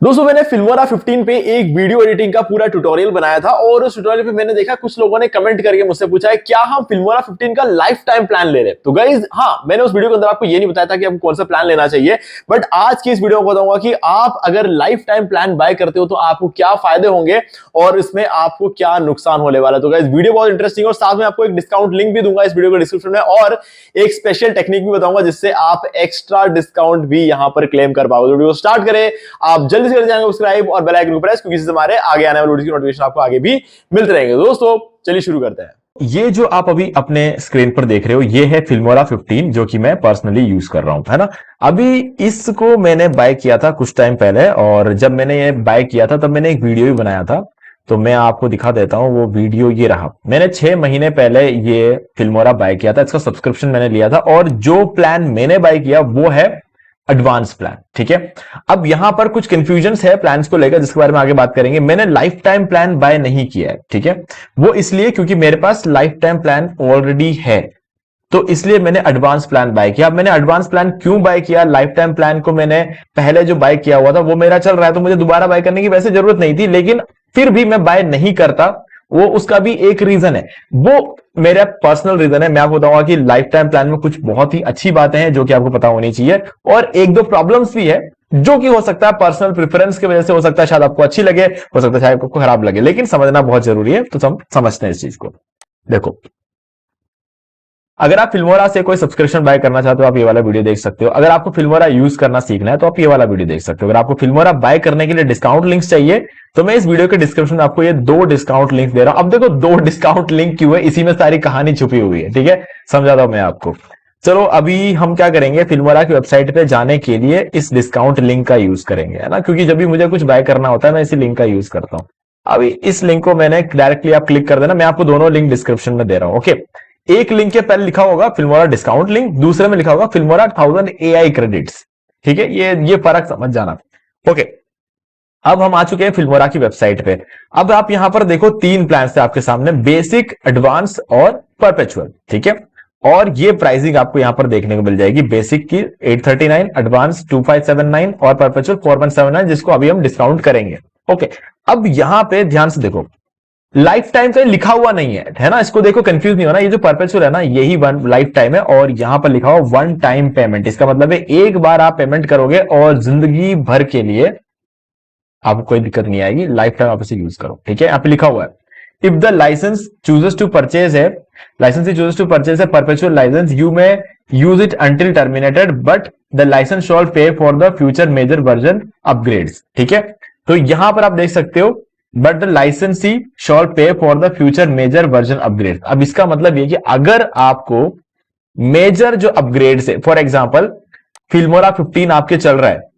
दोस्तों मैंने फिल्मोरा 15 पे एक वीडियो एडिटिंग का पूरा ट्यूटोरियल बनाया था और उस ट्यूटोरियल पे मैंने देखा कुछ लोगों ने कमेंट करके मुझसे पूछा है क्या हम फिल्मोरा 15 का लाइफ टाइम प्लान ले रहे हैं। तो गाइस हाँ, मैंने उस वीडियो के अंदर आपको ये नहीं बताया था कि आपको कौन सा प्लान लेना चाहिए, बट आज की इस वीडियो में बताऊंगा कि आप अगर लाइफ टाइम प्लान बाय करते हो तो आपको क्या फायदे होंगे और इसमें आपको क्या नुकसान होने वाला है। तो गाइस वीडियो बहुत इंटरेस्टिंग और साथ में आपको एक डिस्काउंट लिंक भी दूंगा इस वीडियो के डिस्क्रिप्शन में और एक स्पेशल टेक्निक भी बताऊंगा जिससे आप एक्स्ट्रा डिस्काउंट भी यहां पर क्लेम कर पाओगे। वीडियो स्टार्ट करें, आप जल्दी से कर जाएंगे सब्सक्राइब और बेल आइकन को प्रेस, क्योंकि इससे हमारे आगे आने वाले वीडियो की नोटिफिकेशन आपको आगे भी मिलते रहेंगे। दोस्तों चलिए शुरू करते हैं। ये जो आप अभी अपने स्क्रीन पर देख रहे हो ये है फिल्मोरा 15 जो कि मैं पर्सनली यूज कर रहा हूं, है ना। अभी इसको मैंने बाय किया था कुछ टाइम पहले और जब मैंने ये बाय किया था तब मैंने एक वीडियो भी बनाया था, तो मैं आपको दिखा देता हूं। वो वीडियो ये रहा। मैंने 6 महीने पहले ये फिल्मोरा बाय किया था, इसका सब्सक्रिप्शन मैंने लिया था और जो प्लान मैंने बाय किया वो है एडवांस प्लान। ठीक है, अब यहां पर कुछ कंफ्यूजन है प्लान्स को लेकर जिसके बारे में आगे बात करेंगे। मैंने लाइफ टाइम प्लान बाय नहीं किया है, ठीक है, वो इसलिए क्योंकि मेरे पास लाइफ टाइम प्लान ऑलरेडी है, तो इसलिए मैंने एडवांस प्लान बाय किया। अब मैंने एडवांस प्लान क्यों बाय किया? लाइफ टाइम प्लान को मैंने पहले जो बाय किया हुआ था वो मेरा चल रहा है, तो मुझे दोबारा बाय करने की वैसे जरूरत नहीं थी, लेकिन फिर भी मैं बाय नहीं करता। वो उसका भी एक रीजन है, वो मेरा पर्सनल रीजन है। मैं आपको बताऊंगा कि लाइफ टाइम प्लान में कुछ बहुत ही अच्छी बातें हैं जो कि आपको पता होनी चाहिए और एक दो प्रॉब्लम्स भी है जो कि हो सकता है पर्सनल प्रेफरेंस की वजह से हो सकता है शायद आपको अच्छी लगे, हो सकता है शायद आपको खराब लगे, लेकिन समझना बहुत जरूरी है। तो हम समझते हैं इस चीज को। देखो, अगर आप फिल्मोरा से कोई सब्सक्रिप्शन बाय करना चाहते हो आप ये वाला वीडियो देख सकते हो। अगर आपको फिल्मोरा यूज करना सीखना है तो आप ये वाला वीडियो देख सकते हो। अगर आपको फिल्मोरा बाय करने के लिए डिस्काउंट लिंक्स चाहिए तो मैं इस वीडियो के डिस्क्रिप्शन में आपको ये 2 डिस्काउंट लिंक दे रहा हूं। अब देखो 2 डिस्काउंट लिंक क्यों है, इसी में सारी कहानी छुपी हुई है, ठीक है, समझाता हूं मैं आपको। चलो अभी हम क्या करेंगे, फिल्मोरा की वेबसाइट पे जाने के लिए इस डिस्काउंट लिंक का यूज करेंगे, है ना, क्योंकि जब भी मुझे कुछ बाय करना होता है मैं इसी लिंक का यूज करता हूं। अभी इस लिंक को मैंने डायरेक्टली आप क्लिक कर देना, मैं आपको दोनों लिंक डिस्क्रिप्शन में दे रहा हूं। ओके, एक लिंक के पहले लिखा होगा फिल्मोरा डिस्काउंट लिंक, दूसरे में लिखा होगा फिल्मोरा 1000 AI क्रेडिट्स। ठीक है, ये फर्क समझ जाना। ओके, अब हम आ चुके हैं फिल्मोरा की वेबसाइट पे। अब आप यहां पर देखो 3 प्लान है आपके सामने, बेसिक, एडवांस और परपेचुअल। ठीक है, और ये प्राइसिंग आपको यहां पर देखने को मिल जाएगी। बेसिक की 839, एडवांस 2579 और परपेचुअल 4179, जिसको अभी हम डिस्काउंट करेंगे। ओके, अब यहां पे ध्यान से देखो, लाइफ टाइम का लिखा हुआ नहीं है ना, इसको देखो, कंफ्यूज नहीं होना। ये जो परपेचुअल है ना यही वन लाइफ टाइम है और यहां पर लिखा हुआ वन टाइम पेमेंट। इसका मतलब है एक बार आप पेमेंट करोगे और जिंदगी भर के लिए आपको कोई दिक्कत नहीं आएगी, लाइफ टाइम आप इसे यूज करो। ठीक है, यहाँ पे लिखा हुआ है if the licence chooses to purchase है, लाइसेंस चूजेस टू परचेज है perpetual licence, you may use it until terminated but the licence shall pay for the future major version upgrades. ठीक है, तो यहां पर आप देख सकते हो but the licensee shall pay for the future major version upgrade. अब इसका मतलब यह कि अगर आपको मेजर जो अपग्रेड है, फॉर एग्जांपल फिल्मोरा 15 आपके चल रहा है,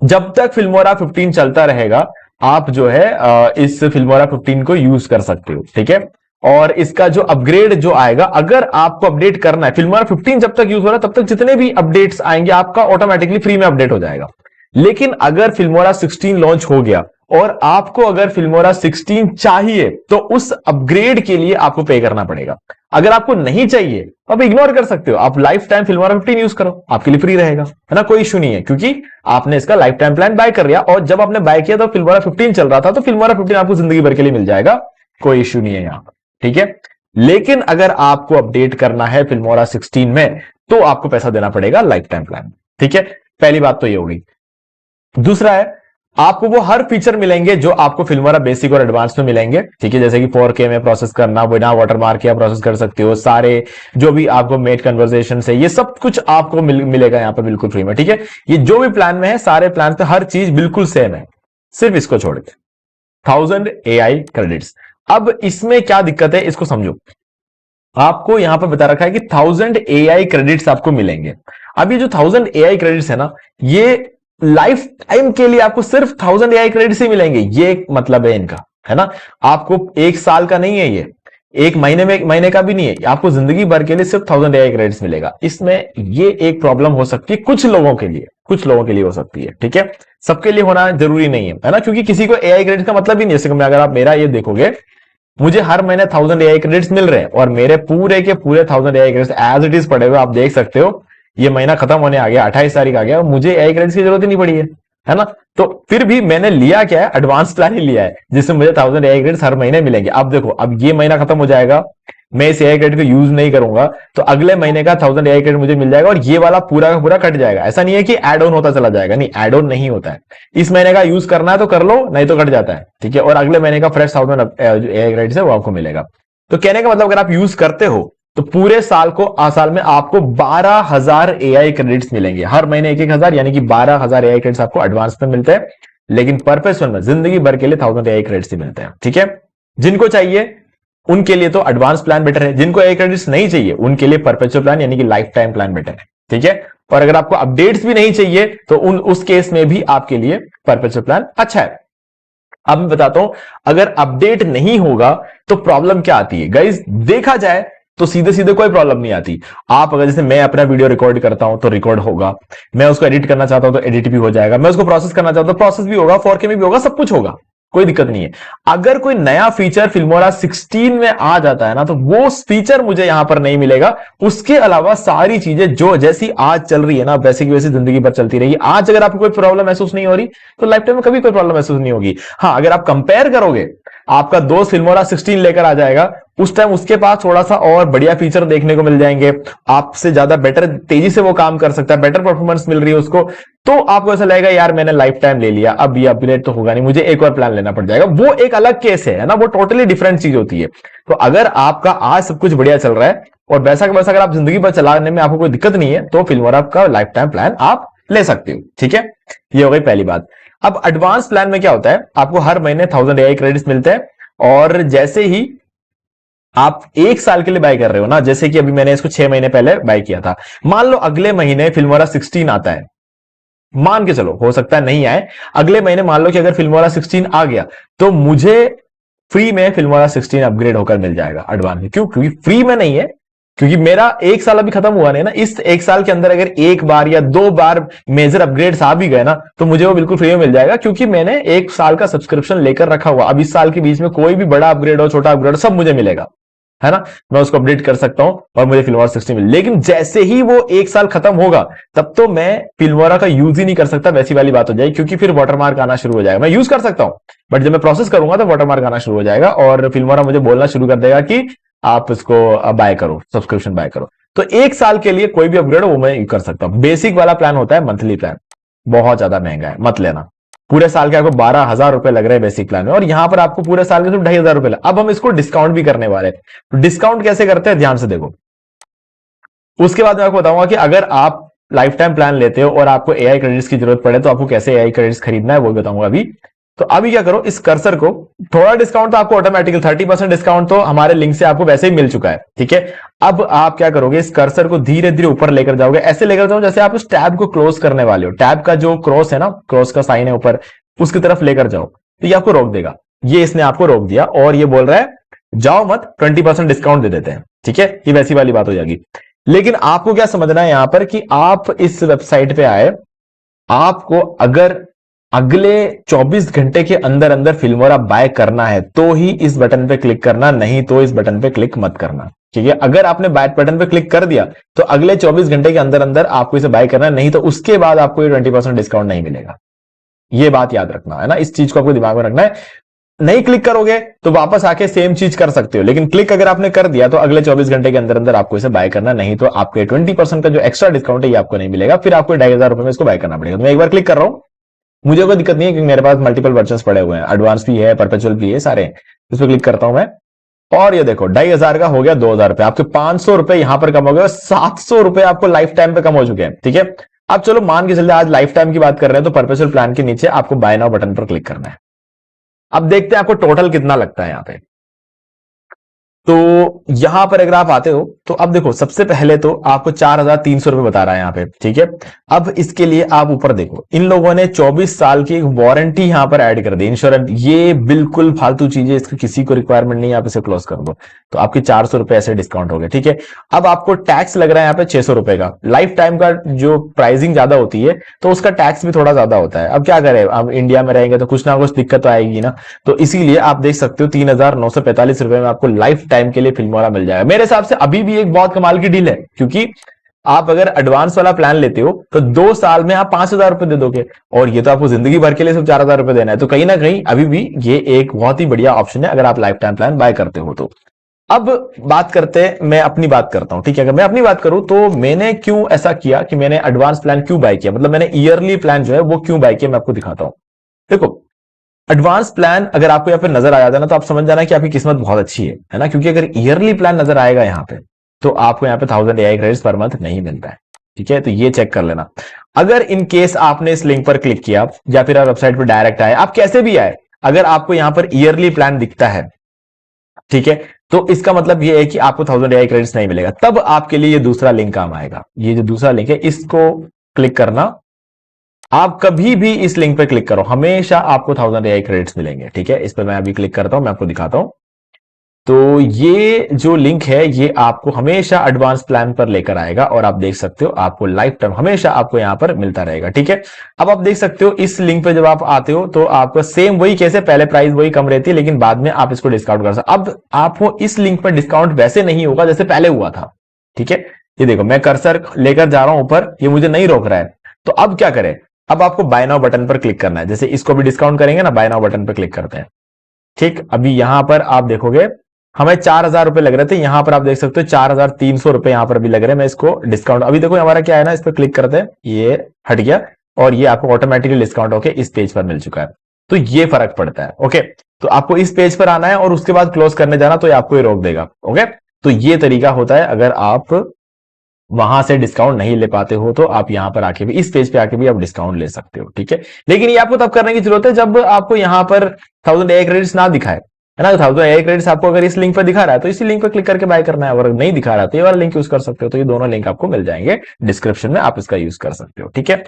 जब तक फिल्मोरा 15 चलता रहेगा आप जो है इस फिल्मोरा 15 को यूज कर सकते हो। ठीक है, और इसका जो अपग्रेड जो आएगा, अगर आपको अपडेट करना है, फिल्मोरा 15 जब तक यूज हो रहा है तब तक जितने भी अपडेट्स आएंगे आपका ऑटोमेटिकली फ्री में अपडेट हो जाएगा। लेकिन अगर फिल्मोरा 16 लॉन्च हो गया और आपको अगर फिल्मोरा 16 चाहिए तो उस अपग्रेड के लिए आपको पे करना पड़ेगा। अगर आपको नहीं चाहिए तो आप इग्नोर कर सकते हो, आप लाइफ टाइम फिल्मोरा 15 यूज करो, आपके लिए फ्री रहेगा, है ना, कोई इशू नहीं है, क्योंकि आपने इसका लाइफ टाइम प्लान बाय कर लिया और जब आपने बाय किया तो फिल्मोरा 15 चल रहा था, तो फिल्मोरा 15 आपको जिंदगी भर के लिए मिल जाएगा, कोई इशू नहीं है यहां पर। ठीक है, लेकिन अगर आपको अपडेट करना है फिल्मोरा 16 में तो आपको पैसा देना पड़ेगा लाइफ टाइम प्लान। ठीक है, पहली बात तो ये होगी। दूसरा है, आपको वो हर फीचर मिलेंगे जो आपको फिल्मोरा बेसिक और एडवांस में मिलेंगे। ठीक है, जैसे कि 4K में प्रोसेस करना, बिना वाटरमार्क के प्रोसेस कर सकते हो, सारे जो भी आपको मेट कन्वर्सेशन है ये सब कुछ आपको मिलेगा यहां पर बिल्कुल फ्री में। ठीक है, ये जो भी प्लान में है सारे प्लान पे हर चीज बिल्कुल सेम है, सिर्फ इसको छोड़ के 1000 AI क्रेडिट्स। अब इसमें क्या दिक्कत है इसको समझो। आपको यहां पर बता रखा है कि 1000 AI क्रेडिट्स आपको मिलेंगे। अब ये जो 1000 AI क्रेडिट्स है ना, ये लाइफ टाइम के लिए आपको सिर्फ 1000 AI क्रेडिट्स ही मिलेंगे, ये मतलब है इनका, है ना। आपको एक साल का नहीं है, ये एक महीने का भी नहीं है, आपको जिंदगी भर के लिए सिर्फ 1000 AI क्रेडिट्स मिलेगा। इसमें ये एक प्रॉब्लम हो सकती है कुछ लोगों के लिए, कुछ लोगों के लिए हो सकती है। ठीक है, सबके लिए होना जरूरी नहीं है ना, क्योंकि किसी को AI क्रेडिट का मतलब ही नहीं है। जैसे अगर आप मेरा ये देखोगे, मुझे हर महीने 1000 AI क्रेडिट्स मिल रहे हैं और मेरे पूरे के पूरे 1000 AI credits as it is पड़े हुए, आप देख सकते हो। ये महीना खत्म होने आ गया, 28 तारीख आ गया और मुझे AI क्रेडिट्स की जरूरत ही नहीं पड़ी है। है ना। तो फिर भी मैंने लिया क्या है, एडवांस प्लान ही लिया है, जिसमें मुझे 1000 एआई क्रेडिट्स हर महीने मिलेंगे। अब देखो, अब ये महीना खत्म हो जाएगा, मैं इस एआई क्रेडिट को यूज नहीं करूंगा, तो अगले महीने का 1000 एआई क्रेडिट मुझे मिल जाएगा, और ये वाला पूरा का पूरा कट जाएगा। ऐसा नहीं है कि एड ऑन होता चला जाएगा, नहीं, एड ऑन नहीं होता है। इस महीने का यूज करना है तो कर लो, नहीं तो कट जाता है, ठीक है। और अगले महीने का फ्रेश 1000 एआई क्रेडिट है वो आपको मिलेगा। तो कहने का मतलब, अगर आप यूज करते हो तो पूरे साल में आपको 12,000 एआई क्रेडिट्स मिलेंगे, हर महीने 1,000, यानी कि 12,000 एआई क्रेडिट्स आपको एडवांस में मिलते हैं। लेकिन परपेचुअल में जिंदगी भर के लिए 1000 एआई क्रेडिट्स ही मिलते हैं, ठीक है। जिनको चाहिए उनके लिए तो एडवांस प्लान बेटर है, जिनको एआई क्रेडिट्स नहीं चाहिए उनके लिए परपेचुअल प्लान यानी कि लाइफ टाइम प्लान बेटर है, ठीक है। और अगर आपको अपडेट्स भी नहीं चाहिए तो उस केस में भी आपके लिए परपेचुअल प्लान अच्छा है। अब मैं बताता हूं, अगर अपडेट नहीं होगा तो प्रॉब्लम क्या आती है गाइस। देखा जाए तो सीधे सीधे कोई प्रॉब्लम नहीं आती। आप अगर, जैसे मैं अपना वीडियो रिकॉर्ड करता हूं तो रिकॉर्ड होगा, मैं उसको एडिट करना चाहता हूं तो एडिट भी हो जाएगा, मैं उसको प्रोसेस करना चाहता हूं तो प्रोसेस भी होगा, 4K में भी होगा, सब कुछ होगा, कोई दिक्कत नहीं है। अगर कोई नया फीचर फिल्मोरा 16 में आ जाता है ना, तो वो फीचर मुझे यहां पर नहीं मिलेगा। उसके अलावा सारी चीजें जो जैसी आज चल रही है ना, वैसे की वैसी जिंदगी भर चलती रहेगी। आज अगर आपको कोई प्रॉब्लम महसूस नहीं हो रही तो लाइफ टाइम में कभी कोई प्रॉब्लम महसूस नहीं होगी। हाँ, अगर आप कंपेयर करोगे, आपका दोस्त फिल्मोरा 16 लेकर आ जाएगा, उस टाइम उसके पास थोड़ा सा और बढ़िया फीचर देखने को मिल जाएंगे, आपसे ज्यादा बेटर तेजी से वो काम कर सकता है, बेटर परफॉर्मेंस मिल रही है उसको, तो आपको ऐसा लगेगा यार मैंने लाइफ टाइम ले लिया, अब ये अपग्रेड तो होगा नहीं, मुझे एक और प्लान लेना पड़ जाएगा। वो एक अलग केस है ना, वो टोटली डिफरेंट चीज होती है। तो अगर आपका आज सब कुछ बढ़िया चल रहा है और वैसा का वैसा अगर आप जिंदगी भर चलाने में आपको कोई दिक्कत नहीं है, तो फिल्मोरा का लाइफ टाइम प्लान आप ले सकते हो, ठीक है। ये हो गई पहली बात। अब एडवांस प्लान में क्या होता है, आपको हर महीने 1000 एआई क्रेडिट्स मिलते हैं, और जैसे ही आप एक साल के लिए बाय कर रहे हो ना, जैसे कि अभी मैंने इसको 6 महीने पहले बाय किया था, मान लो अगले महीने फिल्मोरा 16 आता है, मान के चलो, हो सकता है नहीं आए, अगले महीने मान लो कि अगर फिल्मोरा 16 आ गया तो मुझे फ्री में फिल्मोरा 16 अपग्रेड होकर मिल जाएगा एडवांस में। क्यों? क्योंकि फ्री में नहीं है, क्योंकि मेरा एक साल अभी खत्म हुआ नहीं ना। इस एक साल के अंदर अगर एक बार या 2 बार मेजर अपग्रेड्स आ भी गए ना, तो मुझे वो बिल्कुल फ्री में मिल जाएगा, क्योंकि मैंने एक साल का सब्सक्रिप्शन लेकर रखा हुआ। अब इस साल के बीच में कोई भी बड़ा अपग्रेड हो, छोटा अपग्रेड, सब मुझे मिलेगा, है ना। मैं उसको अपडेट कर सकता हूं और मुझे फिल्मोरा 16 मिले। लेकिन जैसे ही वो एक साल खत्म होगा, तब तो मैं फिल्मोरा का यूज ही नहीं कर सकता, वैसी वाली बात हो जाएगी, क्योंकि फिर वाटरमार्क आना शुरू हो जाएगा। मैं यूज कर सकता हूं, बट जब मैं प्रोसेस करूंगा तो वाटरमार्क आना शुरू हो जाएगा, और फिल्मोरा मुझे बोलना शुरू कर देगा कि आप इसको बाय करो, सब्सक्रिप्शन बाय करो। तो एक साल के लिए कोई भी अपग्रेड हो वो मैं कर सकता हूं। बेसिक वाला प्लान होता है मंथली प्लान, बहुत ज्यादा महंगा है, मत लेना। पूरे साल के आपको 12,000 रुपए लग रहे हैं बेसिक प्लान में, और यहां पर आपको पूरे साल के सिर्फ 2,500 रुपए लग। अब हम इसको डिस्काउंट भी करने वाले हैं, तो डिस्काउंट कैसे करते हैं ध्यान से देखो। उसके बाद मैं आपको बताऊंगा कि अगर आप लाइफ टाइम प्लान लेते हो और आपको एआई क्रेडिट्स की जरूरत पड़े तो आपको कैसे एआई क्रेडिट्स खरीदना है वो भी बताऊंगा अभी। तो अभी क्या करो, इस कर्सर को, थोड़ा डिस्काउंट तो आपको ऑटोमेटिकली 30% डिस्काउंट तो हमारे लिंक से आपको वैसे ही मिल चुका है, ठीक है। अब आप क्या करोगे, इस कर्सर को धीरे धीरे ऊपर लेकर जाओगे, ऐसे लेकर जाओ जैसे आप उस टैब को क्लोज करने वाले हो। टैब का जो क्रॉस है ना, क्रॉस का साइन है ऊपर, उसकी तरफ लेकर जाओ, तो ये आपको रोक देगा। ये इसने आपको रोक दिया और ये बोल रहा है जाओ मत, 20% डिस्काउंट दे देते हैं, ठीक है। ये वैसी वाली बात हो जाएगी। लेकिन आपको क्या समझना है यहां पर कि आप इस वेबसाइट पे आए, आपको अगर अगले 24 घंटे के अंदर अंदर फिल्मोरा बाय करना है तो ही इस बटन पे क्लिक करना, नहीं तो इस बटन पे क्लिक मत करना, ठीक है। अगर आपने बाय बटन पे क्लिक कर दिया तो अगले 24 घंटे के अंदर अंदर आपको इसे बाय करना है, नहीं तो उसके बाद आपको ये 20% डिस्काउंट नहीं मिलेगा। ये बात याद रखना है ना, इस चीज को आपको दिमाग में रखना है। नहीं क्लिक करोगे तो वापस आके सेम चीज कर सकते हो, लेकिन क्लिक अगर आपने कर दिया तो अगले 24 घंटे के अंदर अंदर आपको इसे बाय करना, नहीं तो आपके 20% का जो एक्स्ट्रा डिस्काउंट है ये आपको नहीं मिलेगा, फिर आपको 2,500 रुपए में इसको बाय करना पड़ेगा। तो मैं एक बार क्लिक कर रहा हूं, मुझे कोई दिक्कत नहीं है क्योंकि मेरे पास मल्टीपल वर्जन पड़े हुए हैं, एडवांस भी है, परपेचुअल भी है, सारे। इस पर क्लिक करता हूं मैं, और ये देखो 2,500 का हो गया 2,000 रुपए, आपके 500 रुपए यहां पर कम हो गए, 700 रुपए आपको लाइफ टाइम पे कम हो चुके हैं, ठीक है। अब चलो मान के चलते आज लाइफ टाइम की बात कर रहे हैं, तो परपेचुअल प्लान के नीचे आपको बाय नाउ बटन पर क्लिक करना है। अब देखते हैं आपको टोटल कितना लगता है यहां पे। तो यहां पर अगर आप आते हो तो अब देखो, सबसे पहले तो आपको 4,300 रुपए बता रहा है यहां पे, ठीक है। अब इसके लिए आप ऊपर देखो, इन लोगों ने 24 साल की एक वारंटी यहां पर ऐड कर दी, इंश्योरेंस। ये बिल्कुल फालतू चीज है, इसकी किसी को रिक्वायरमेंट नहीं है, आप इसे क्लोज कर दो। तो आपके 400 रुपए ऐसे डिस्काउंट हो गए, ठीक है। अब आपको टैक्स लग रहा है यहाँ पे 600 रुपए का। लाइफ टाइम का जो प्राइसिंग ज्यादा होती है तो उसका टैक्स भी थोड़ा ज्यादा होता है। अब क्या करें, अब इंडिया में रहेंगे तो कुछ ना कुछ दिक्कत तो आएगी ना, तो इसीलिए आप देख सकते हो 3,945 रुपए में आपको लाइफ टाइम के लिए फिल्मोरा मिल जाएगा। मेरे हिसाब से अभी भी एक बहुत कमाल की डील है, क्योंकि आप अगर एडवांस वाला प्लान लेते हो तो 2 साल में आप 5,000 रुपए दे दोगे, और ये तो आपको जिंदगी भर के लिए सिर्फ 4,000 रुपए देना है। तो कहीं ना कहीं अभी भी ये एक बहुत ही बढ़िया ऑप्शन है अगर आप लाइफ टाइम प्लान बाय करते हो तो। अब बात करते हैं, मैं अपनी बात करता हूं, ठीक है। अगर मैं अपनी बात करूं तो मैंने क्यों ऐसा किया कि मैंने एडवांस प्लान क्यों बाय किया, मतलब मैंने ईयरली प्लान जो है वो क्यों बाय किया, मैं आपको दिखाता हूं। देखो, एडवांस प्लान अगर आपको यहाँ पे नजर आ जाता है ना, तो आप समझ जाना कि आपकी किस्मत बहुत अच्छी है ना, क्योंकि अगर ईयरली प्लान नजर आएगा यहाँ पे तो आपको यहाँ पे 1000 AI क्रेडिट्स पर मंथ नहीं मिलता है, ठीक है। तो ये चेक कर लेना। अगर इन केस आपने इस लिंक पर क्लिक किया या फिर आप वेबसाइट पर डायरेक्ट आए, आप कैसे भी आए, अगर आपको यहाँ पर ईयरली प्लान दिखता है, ठीक है, तो इसका मतलब ये है कि आपको 1000 AI क्रेडिट्स नहीं मिलेगा। तब आपके लिए ये दूसरा लिंक काम आएगा। ये जो दूसरा लिंक है इसको क्लिक करना, आप कभी भी इस लिंक पे क्लिक करो, हमेशा आपको 1000 AI क्रेडिट्स मिलेंगे, ठीक है। इस पर मैं अभी क्लिक करता हूं, मैं आपको दिखाता हूं। तो ये जो लिंक है ये आपको हमेशा एडवांस प्लान पर लेकर आएगा, और आप देख सकते हो आपको लाइफ टाइम हमेशा आपको यहां पर मिलता रहेगा, ठीक है। अब आप देख सकते हो इस लिंक पे जब आप आते हो तो आपको सेम वही, कैसे पहले प्राइस वही कम रहती है, लेकिन बाद में आप इसको डिस्काउंट कर सकते। अब आपको इस लिंक पर डिस्काउंट वैसे नहीं होगा जैसे पहले हुआ था, ठीक है। ये देखो मैं कर्सर लेकर जा रहा हूं ऊपर, ये मुझे नहीं रोक रहा है। तो अब क्या करें, अब आपको बाय नाउ बटन पर क्लिक करना है। जैसे इसको भी डिस्काउंट करेंगे ना, बाय नाउ बटन पर क्लिक करते हैं, ठीक। अभी यहां पर आप देखोगे हमें 4,000 रुपए लग रहे थे, यहां पर आप देख सकते हो 4,300 रुपए यहां पर भी लग रहे हैं। मैं इसको डिस्काउंट, अभी देखो हमारा क्या है ना, इस पर क्लिक करते हैं, ये हट गया और ये आपको ऑटोमेटिकली डिस्काउंट होकर इस पेज पर मिल चुका है। तो ये फर्क पड़ता है, ओके। तो आपको इस पेज पर आना है और उसके बाद क्लोज करने जाना, तो ये आपको ये रोक देगा, ओके। तो ये तरीका होता है, अगर आप वहां से डिस्काउंट नहीं ले पाते हो तो आप यहां पर आके भी, इस पेज पे आके भी आप डिस्काउंट ले सकते हो, ठीक है। लेकिन ये आपको तब करने की जरूरत है जब आपको यहां पर 1000 AI क्रेडिट्स ना दिखाए, है ना। 1000 AI क्रेडिट्स आपको अगर इस लिंक पर दिखा रहा है तो इसी लिंक पर क्लिक करके बाय करना है, और नहीं दिखा रहा तो ये वाला लिंक यूज कर सकते हो। तो ये दोनों लिंक आपको मिल जाएंगे डिस्क्रिप्शन में, आप इसका यूज कर सकते हो, ठीक है।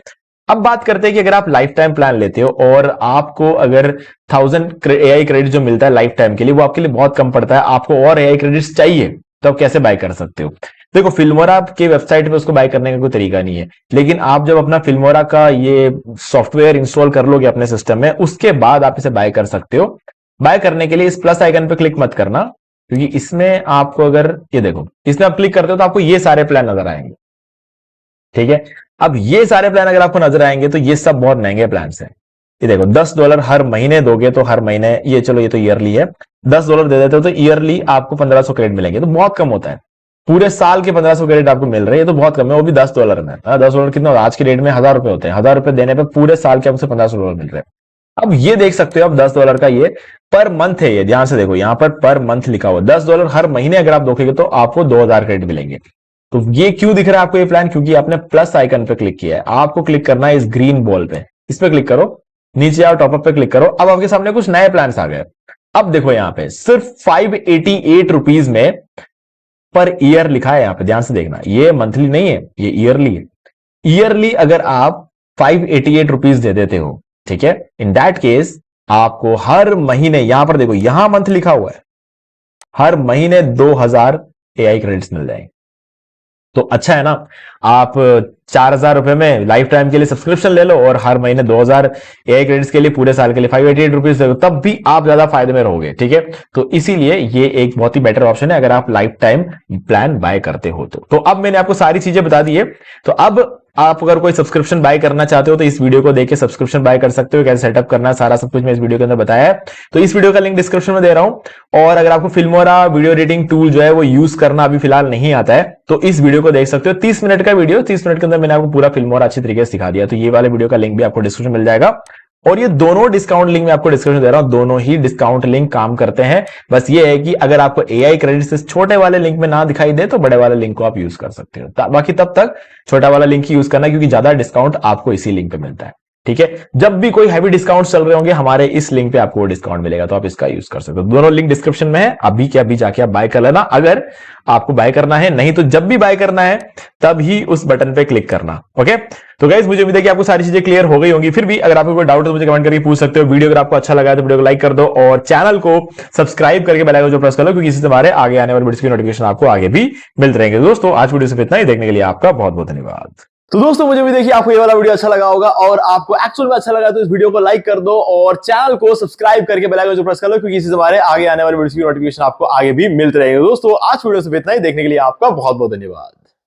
अब बात करते हैं कि अगर आप लाइफ टाइम प्लान लेते हो और आपको अगर 1000 AI क्रेडिट जो मिलता है लाइफ टाइम के लिए, वो आपके लिए बहुत कम पड़ता है, आपको और AI क्रेडिट्स चाहिए, तो आप कैसे बाय कर सकते हो। देखो, फिल्मोरा के वेबसाइट पे उसको बाय करने का कोई तरीका नहीं है, लेकिन आप जब अपना फिल्मोरा का ये सॉफ्टवेयर इंस्टॉल कर लोगे अपने सिस्टम में, उसके बाद आप इसे बाय कर सकते हो। बाय करने के लिए इस प्लस आइकन पे क्लिक मत करना, क्योंकि इसमें आपको, अगर ये देखो इसमें आप क्लिक करते हो तो आपको ये सारे प्लान नजर आएंगे, ठीक है। अब ये सारे प्लान अगर आपको नजर आएंगे तो ये सब बहुत महंगे प्लान हैं। ये देखो $10 हर महीने दोगे तो हर महीने, ये चलो ये तो ईयरली है, $10 दे देते हो तो ईयरली आपको 1500 क्रेडिट मिलेंगे, तो बहुत कम होता है। पूरे साल के 1500 क्रेडिट आपको मिल रहे हैं, ये तो बहुत कम है, वो भी $10 में। $10 कितना होता है? आज की डेट में 1000 रुपए होते हैं। 1000 रुपए देने पे पूरे साल के आपसे $1500 मिल रहे हैं। अब ये देख सकते हो, अब $10 का ये पर मंथ है, ये ध्यान से देखो यहाँ पर मंथ लिखा हुआ। $10 हर महीने अगर आप दोगे तो आपको 2000 क्रेडिट मिलेंगे। तो ये क्यों दिख रहा है आपको ये प्लान? क्योंकि आपने प्लस आइकन पे क्लिक किया है। आपको क्लिक करना है इस ग्रीन बॉल पे, इस पे क्लिक करो, नीचे आओ, टॉपअप पे क्लिक करो। अब आपके सामने कुछ नए प्लान आ गए। अब देखो यहाँ पे सिर्फ 588 रुपीज में पर ईयर लिखा है, यहाँ पे ध्यान से देखना, ये मंथली नहीं है, ये ईयरली है। ईयरली अगर आप 588 रुपीज दे देते हो, ठीक है, इन दैट केस आपको हर महीने, यहां पर देखो यहां मंथ लिखा हुआ है, हर महीने 2000 AI क्रेडिट्स मिल जाएंगे। तो अच्छा है ना, आप 4000 रुपए में लाइफ टाइम के लिए सब्सक्रिप्शन ले लो और हर महीने 2000 AI क्रेडिट्स के लिए पूरे साल के लिए 588 रुपीज दे दो, तब भी आप ज्यादा फायदे में रहोगे, ठीक है। तो इसीलिए ये एक बहुत ही बेटर ऑप्शन है अगर आप लाइफ टाइम प्लान बाय करते हो तो अब मैंने आपको सारी चीजें बता दी है। तो अब आप अगर कोई सब्सक्रिप्शन बाय करना चाहते हो तो इस वीडियो को देख के सब्सक्रिप्शन बाय कर सकते हो। कैसे सेटअप करना है सारा सब कुछ मैं इस वीडियो के अंदर बताया है, तो इस वीडियो का लिंक डिस्क्रिप्शन में दे रहा हूं। और अगर आपको फिल्मोरा वीडियो एडिटिंग टूल जो है वो यूज करना अभी फिलहाल नहीं आता है तो इस वीडियो को देख सकते हो। 30 मिनट का वीडियो, 30 मिनट के अंदर मैंने आपको पूरा फिल्मोरा अच्छी तरीके से सिखा दिया। तो ये वाले वीडियो का लिंक भी आपको डिस्क्रिप्शन मिल जाएगा। और ये दोनों डिस्काउंट लिंक मैं आपको डिस्क्रिप्शन दे रहा हूं, दोनों ही डिस्काउंट लिंक काम करते हैं। बस ये है कि अगर आपको AI क्रेडिट से छोटे वाले लिंक में ना दिखाई दे तो बड़े वाले लिंक को आप यूज कर सकते हो। बाकी तब तक छोटा वाला लिंक ही यूज करना, क्योंकि ज्यादा डिस्काउंट आपको इसी लिंक पे मिलता है, ठीक है। जब भी कोई हैवी डिस्काउंट चल रहे होंगे हमारे इस लिंक पे आपको डिस्काउंट मिलेगा, तो आप इसका यूज कर सकते हो। दोनों लिंक डिस्क्रिप्शन में है, अभी के अभी जाके आप बाय कर लेना अगर आपको बाय करना है, नहीं तो जब भी बाय करना है तब ही उस बटन पे क्लिक करना, ओके। तो गाइस मुझे उम्मीद है कि आपको सारी चीजें क्लियर हो गई होंगी। फिर भी अगर आपको कोई डाउट है तो मुझे कमेंट करके पूछ सकते हो। वीडियो अगर आपको अच्छा लगा है तो वीडियो को लाइक कर दो और चैनल को सब्सक्राइब करके बेल आइकन जो प्रेस कर लो, क्योंकि इससे हमारे आगे आने वाले वीडियोस की नोटिफिकेशन आपको आगे भी मिलते रहेंगे। दोस्तों आज वीडियो से इतना ही, देखने के लिए आपका बहुत बहुत धन्यवाद। तो दोस्तों मुझे भी देखिए आपको ये वाला वीडियो अच्छा लगा होगा, और आपको एक्चुअल में अच्छा लगा तो इस वीडियो को लाइक कर दो और चैनल को सब्सक्राइब करके बेल आइकन जो प्रेस कर लो, क्योंकि इससे हमारे आगे आने वाले वीडियोस की नोटिफिकेशन आपको आगे भी मिलते रहेंगे। दोस्तों आज वीडियो से इतना ही, देखने के लिए आपका बहुत बहुत धन्यवाद।